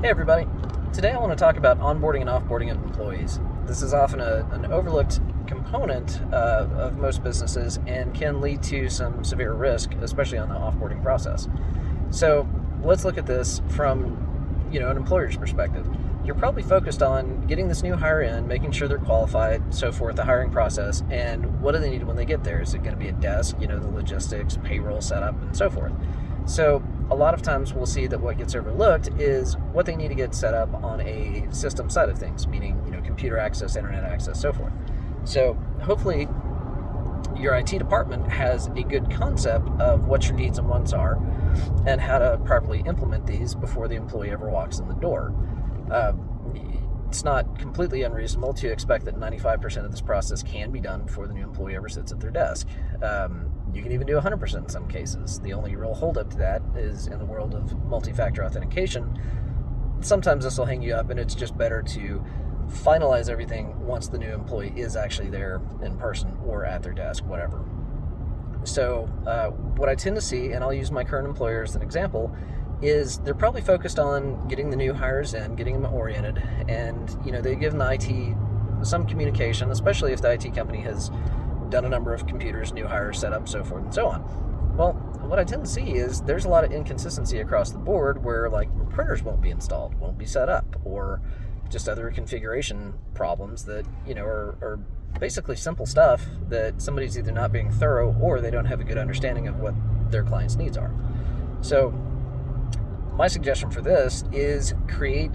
Hey everybody, today I want to talk about onboarding and offboarding of employees. This is often an overlooked component of most businesses and can lead to some severe risk, especially on the offboarding process. So let's look at this from an employer's perspective. You're probably focused on getting this new hire in, making sure they're qualified, so forth, the hiring process, and what do they need when they get there? Is it going to be a desk, the logistics, payroll setup, and so forth. So a lot of times we'll see that what gets overlooked is what they need to get set up on a system side of things, meaning computer access, internet access, so forth. So hopefully your IT department has a good concept of what your needs and wants are and how to properly implement these before the employee ever walks in the door. It's not completely unreasonable to expect that 95% of this process can be done before the new employee ever sits at their desk. You can even do 100% in some cases. The only real holdup to that is in the world of multi-factor authentication. Sometimes this will hang you up, and it's just better to finalize everything once the new employee is actually there in person or at their desk, whatever. So what I tend to see, and I'll use my current employer as an example, is they're probably focused on getting the new hires in, getting them oriented, and they give the IT some communication, especially if the IT company has done a number of computers, new hires, setup, so forth and so on. Well, what I tend to see is there's a lot of inconsistency across the board where printers won't be installed, won't be set up, or just other configuration problems that are basically simple stuff that somebody's either not being thorough or they don't have a good understanding of what their client's needs are. So my suggestion for this is create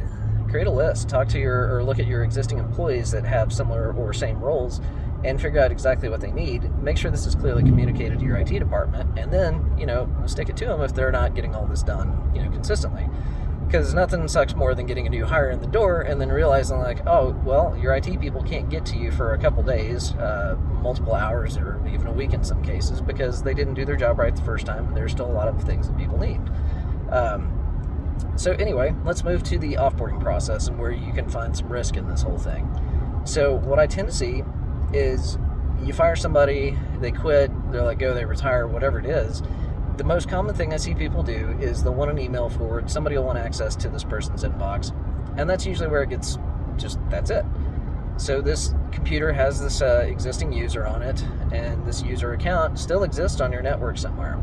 a list, talk to or look at your existing employees that have similar or same roles and figure out exactly what they need. Make sure this is clearly communicated to your IT department, and then stick it to them if they're not getting all this done consistently. Because nothing sucks more than getting a new hire in the door and then realizing your IT people can't get to you for a couple days, multiple hours, or even a week in some cases, because they didn't do their job right the first time, and there's still a lot of things that people need. So anyway, let's move to the offboarding process and where you can find some risk in this whole thing. So what I tend to see is you fire somebody, they quit, they're let go, they retire, whatever it is. The most common thing I see people do is they'll want an email forward, somebody will want access to this person's inbox, and that's usually where it gets that's it. So this computer has this existing user on it, and this user account still exists on your network somewhere.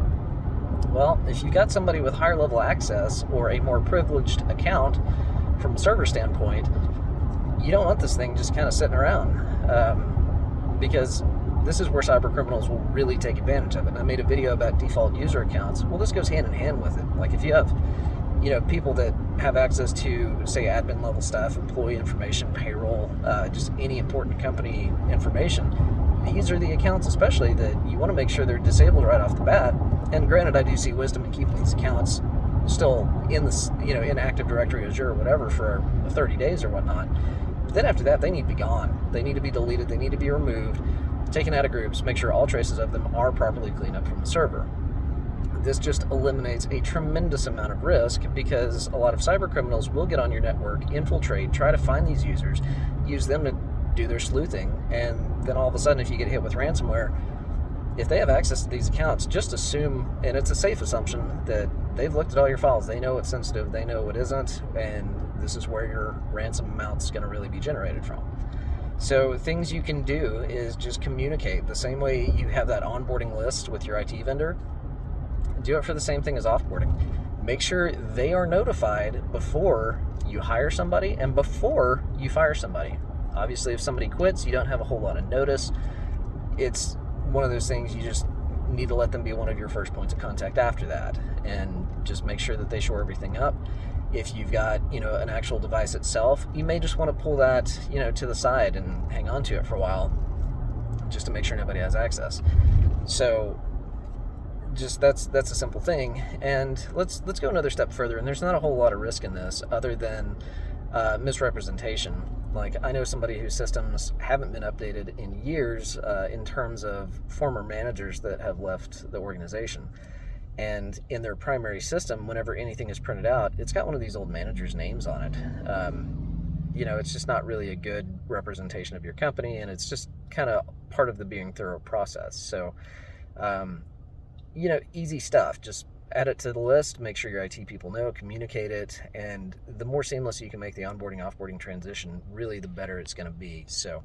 Well, if you've got somebody with higher level access or a more privileged account from a server standpoint, you don't want this thing just kind of sitting around, because this is where cyber criminals will really take advantage of it. And I made a video about default user accounts. Well, this goes hand in hand with it. Like if you have people that have access to, say, admin level stuff, employee information, payroll, just any important company information, these are the accounts especially that you want to make sure they're disabled right off the bat. And granted, I do see wisdom in keeping these accounts still in this, in Active Directory, Azure, or whatever for 30 days or whatnot. But then after that, they need to be gone. They need to be deleted. They need to be removed, taken out of groups, make sure all traces of them are properly cleaned up from the server. This just eliminates a tremendous amount of risk because a lot of cyber criminals will get on your network, infiltrate, try to find these users, use them to do their sleuthing, and then all of a sudden if you get hit with ransomware, if they have access to these accounts, just assume, and it's a safe assumption, that they've looked at all your files. They know what's sensitive, they know what isn't, and this is where your ransom amount's going to really be generated from. So things you can do is just communicate. The same way you have that onboarding list with your IT vendor, do it for the same thing as offboarding. Make sure they are notified before you hire somebody and before you fire somebody. Obviously, if somebody quits, you don't have a whole lot of notice. It's one of those things you just need to let them be one of your first points of contact after that, and just make sure that they shore everything up. If you've got an actual device itself, you may just want to pull that to the side and hang on to it for a while, just to make sure nobody has access. So just that's a simple thing. And let's go another step further. And there's not a whole lot of risk in this other than misrepresentation. Like I know somebody whose systems haven't been updated in years in terms of former managers that have left the organization. And in their primary system, whenever anything is printed out, it's got one of these old managers' names on it. It's just not really a good representation of your company, and it's just kind of part of the being thorough process. So, easy stuff. Just add it to the list, make sure your IT people know, communicate it, and the more seamless you can make the onboarding, offboarding transition, really the better it's going to be. So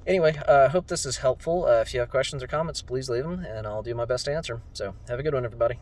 anyway, hope this is helpful. If you have questions or comments, please leave them, and I'll do my best to answer them. So have a good one, everybody.